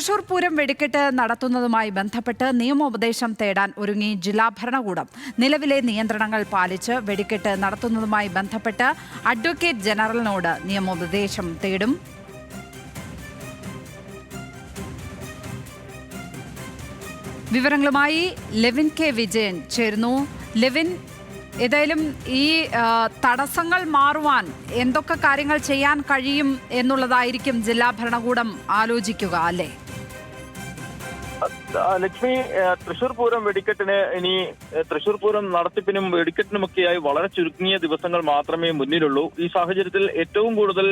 തൃശൂർ പൂരം വെടിക്കെട്ട് നടത്തുന്നതുമായി ബന്ധപ്പെട്ട് നിയമോപദേശം തേടാൻ ഒരുങ്ങി ജില്ലാ ഭരണകൂടം. നിലവിലെ നിയന്ത്രണങ്ങൾ പാലിച്ച് വെടിക്കെട്ട് നടത്തുന്നതുമായി ബന്ധപ്പെട്ട് അഡ്വക്കേറ്റ് ജനറലിനോട് നിയമോപദേശം തേടും. വിവരങ്ങളുമായി ലെവിൻ കെ വിജയൻ ചേരുന്നു. ലെവിൻ, ഏതായാലും ഈ തടസ്സങ്ങൾ മാറുവാൻ എന്തൊക്കെ കാര്യങ്ങൾ ചെയ്യാൻ കഴിയും എന്നുള്ളതായിരിക്കും ജില്ലാ ഭരണകൂടം ആലോചിക്കുക, അല്ലേ? ലക്ഷ്മി, തൃശൂർ പൂരം വെടിക്കെട്ടിന് ഇനി തൃശൂർ പൂരം നടത്തിപ്പിനും വെടിക്കെട്ടിനുമൊക്കെയായി വളരെ ചുരുങ്ങിയ ദിവസങ്ങൾ മാത്രമേ മുന്നിലുള്ളൂ. ഈ സാഹചര്യത്തിൽ ഏറ്റവും കൂടുതൽ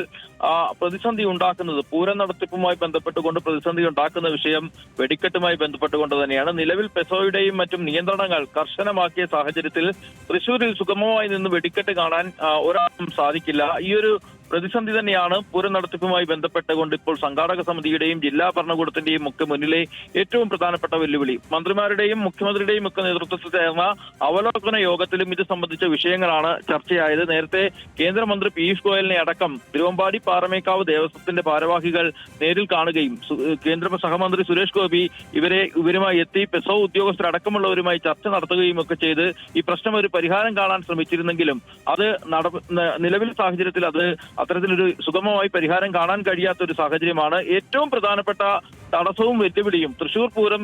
പ്രതിസന്ധി ഉണ്ടാക്കുന്നത് പൂരം നടത്തിപ്പുമായി ബന്ധപ്പെട്ടുകൊണ്ട് പ്രതിസന്ധി ഉണ്ടാക്കുന്ന വിഷയം വെടിക്കെട്ടുമായി ബന്ധപ്പെട്ടുകൊണ്ട് തന്നെയാണ്. നിലവിൽ പെസോയുടെയും മറ്റും നിയന്ത്രണങ്ങൾ കർശനമാക്കിയ സാഹചര്യത്തിൽ തൃശൂരിൽ സുഗമമായി നിന്ന് വെടിക്കെട്ട് കാണാൻ ഒരാൾക്കും സാധിക്കില്ല. ഈ ഒരു പ്രതിസന്ധി തന്നെയാണ് പൂരം നടത്തിപ്പുമായി ബന്ധപ്പെട്ടുകൊണ്ട് ഇപ്പോൾ സംഘാടക സമിതിയുടെയും ജില്ലാ ഭരണകൂടത്തിന്റെയും ഒക്കെ മുന്നിലെ ഏറ്റവും പ്രധാനപ്പെട്ട വെല്ലുവിളി. മന്ത്രിമാരുടെയും മുഖ്യമന്ത്രിയുടെയും ഒക്കെ നേതൃത്വത്തിൽ ചേർന്ന അവലോകന യോഗത്തിലും ഇത് സംബന്ധിച്ച വിഷയങ്ങളാണ് ചർച്ചയായത്. നേരത്തെ കേന്ദ്രമന്ത്രി പീയൂഷ് ഗോയലിനെ അടക്കം തിരുവമ്പാടി പാറമേക്കാവ് ദേവസ്വത്തിന്റെ ഭാരവാഹികൾ നേരിൽ കാണുകയും കേന്ദ്ര സഹമന്ത്രി സുരേഷ് ഗോപി ഇവരുമായി എത്തി പെസോ ഉദ്യോഗസ്ഥരടക്കമുള്ളവരുമായി ചർച്ച നടത്തുകയും ഒക്കെ ചെയ്ത് ഈ പ്രശ്നം ഒരു പരിഹാരം കാണാൻ ശ്രമിച്ചിരുന്നെങ്കിലും അത് നിലവിലെ സാഹചര്യത്തിൽ അത് അത്തരത്തിലൊരു സുഗമമായി പരിഹാരം കാണാൻ കഴിയാത്ത ഒരു സാഹചര്യമാണ്. ഏറ്റവും പ്രധാനപ്പെട്ട തടസ്സവും വെല്ലുവിളിയും തൃശൂർ പൂരം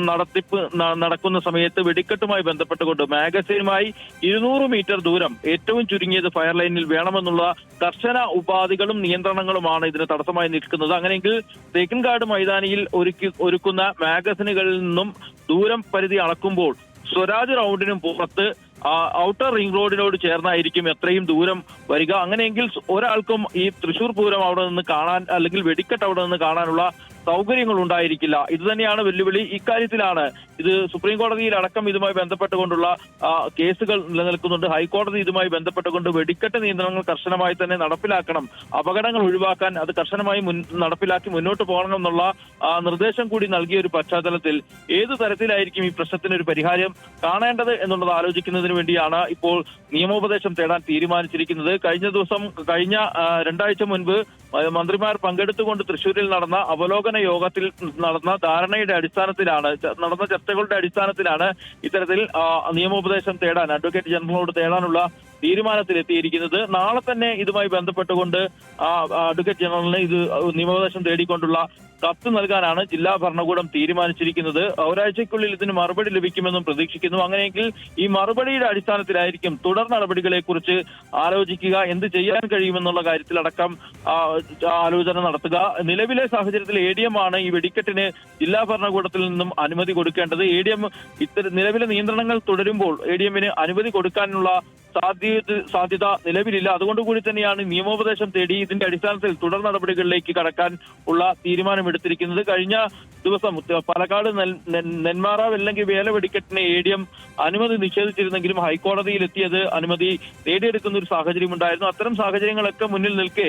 നടത്തിപ്പ് നടക്കുന്ന സമയത്ത് വെടിക്കെട്ടുമായി ബന്ധപ്പെട്ടുകൊണ്ട് മാഗസീനുമായി 200 മീറ്റർ ദൂരം ഏറ്റവും ചുരുങ്ങിയത് ഫയർ ലൈനിൽ വേണമെന്നുള്ള കർശന ഉപാധികളും നിയന്ത്രണങ്ങളുമാണ് ഇതിന് തടസ്സമായി നിൽക്കുന്നത്. അങ്ങനെയെങ്കിൽ തേക്കിൻകാട് മൈതാനിയിൽ ഒരുക്കുന്ന മാഗസിനുകളിൽ നിന്നും ദൂരം പരിധി അളക്കുമ്പോൾ സ്വരാജ് റൗണ്ടിനും പുറത്ത് ഔട്ടർ റിംഗ് റോഡിനോട് ചേർന്നായിരിക്കും എത്രയും ദൂരം വരിക. അങ്ങനെയെങ്കിൽ ഒരാൾക്കും ഈ തൃശൂർ പൂരം അവിടെ നിന്ന് കാണാൻ അല്ലെങ്കിൽ വെടിക്കെട്ട് അവിടെ നിന്ന് കാണാനുള്ള സൗകര്യങ്ങൾ ഉണ്ടായിരിക്കില്ല. ഇത് തന്നെയാണ് വെല്ലുവിളി. ഇക്കാര്യത്തിലാണ് ഇത് സുപ്രീം കോടതിയിൽ അടക്കം ഇതുമായി ബന്ധപ്പെട്ടുകൊണ്ടുള്ള കേസുകൾ നിലനിൽക്കുന്നുണ്ട്. ഹൈക്കോടതി ഇതുമായി ബന്ധപ്പെട്ടുകൊണ്ട് വെടിക്കെട്ട് നിയന്ത്രണങ്ങൾ കർശനമായി തന്നെ നടപ്പിലാക്കണം, അപകടങ്ങൾ ഒഴിവാക്കാൻ അത് കർശനമായി നടപ്പിലാക്കി മുന്നോട്ട് പോകണം എന്നുള്ള നിർദ്ദേശം കൂടി നൽകിയ ഒരു പശ്ചാത്തലത്തിൽ ഏതു തരത്തിലായിരിക്കും ഈ പ്രശ്നത്തിന് ഒരു പരിഹാരം കാണേണ്ടത് എന്നുള്ളത് ആലോചിക്കുന്നതിന് വേണ്ടിയാണ് ഇപ്പോൾ നിയമോപദേശം തേടാൻ തീരുമാനിച്ചിരിക്കുന്നത്. കഴിഞ്ഞ 2 ആഴ്ച മുൻപ് മന്ത്രിമാർ പങ്കെടുത്തുകൊണ്ട് തൃശൂരിൽ നടന്ന അവലോകന യോഗത്തിൽ നടന്ന ചർച്ചകളുടെ അടിസ്ഥാനത്തിലാണ് ഇത്തരത്തിൽ നിയമോപദേശം തേടാൻ അഡ്വക്കേറ്റ് ജനറലിനോട് തേടാനുള്ള തീരുമാനത്തിലെത്തിയിരിക്കുന്നത്. നാളെ തന്നെ ഇതുമായി ബന്ധപ്പെട്ടുകൊണ്ട് അഡ്വക്കേറ്റ് ജനറലിന് ഇത് നിയമോപദേശം തേടിക്കൊണ്ടുള്ള കത്ത് നൽകാനാണ് ജില്ലാ ഭരണകൂടം തീരുമാനിച്ചിരിക്കുന്നത്. ഒരാഴ്ചയ്ക്കുള്ളിൽ ഇതിന് മറുപടി ലഭിക്കുമെന്നും പ്രതീക്ഷിക്കുന്നു. അങ്ങനെയെങ്കിൽ ഈ മറുപടിയുടെ അടിസ്ഥാനത്തിലായിരിക്കും തുടർ നടപടികളെ കുറിച്ച് ആലോചിക്കുക, എന്ത് ചെയ്യാൻ കഴിയുമെന്നുള്ള കാര്യത്തിലടക്കം ആലോചന നടത്തുക. നിലവിലെ സാഹചര്യത്തിൽ ADM ആണ് ഈ വെടിക്കെട്ടിന് ജില്ലാ ഭരണകൂടത്തിൽ നിന്നും അനുമതി കൊടുക്കേണ്ടത്. ADM നിലവിലെ നിയന്ത്രണങ്ങൾ തുടരുമ്പോൾ ADMന് അനുമതി കൊടുക്കാനുള്ള സാധ്യത നിലവിലില്ല. അതുകൊണ്ട് കൂടി തന്നെയാണ് നിയമോപദേശം തേടി ഇതിന്റെ അടിസ്ഥാനത്തിൽ തുടർ നടപടികളിലേക്ക് കടക്കാൻ ഉള്ള തീരുമാനമെടുത്തിരിക്കുന്നത്. കഴിഞ്ഞ ദിവസം പാലക്കാട് നെന്മാറ വെല്ലങ്കി വേല വെടിക്കെട്ടിന് ADM അനുമതി നിഷേധിച്ചിരുന്നെങ്കിലും ഹൈക്കോടതിയിൽ എത്തിയത് അനുമതി നേടിയെടുക്കുന്ന ഒരു സാഹചര്യം ഉണ്ടായിരുന്നു. അത്തരം സാഹചര്യങ്ങളൊക്കെ മുന്നിൽ നിൽക്കെ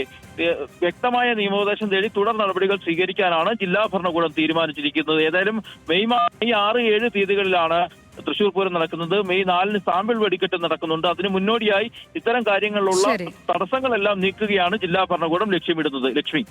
വ്യക്തമായ നിയമോപദേശം തേടി തുടർ നടപടികൾ സ്വീകരിക്കാനാണ് ജില്ലാ ഭരണകൂടം തീരുമാനിച്ചിരിക്കുന്നത്. ഏതായാലും മെയ് 6, 7 തീയതികളിലാണ് തൃശൂർ പൂരം നടക്കുന്നത്. മെയ് 4-ന് സാമ്പിൾ വെടിക്കെട്ട് നടക്കുന്നുണ്ട്. അതിന് മുന്നോടിയായി ഇത്തരം കാര്യങ്ങളിലുള്ള തടസ്സങ്ങളെല്ലാം നീക്കുകയാണ് ജില്ലാ ഭരണകൂടം ലക്ഷ്യമിടുന്നത്. ലക്ഷ്മി.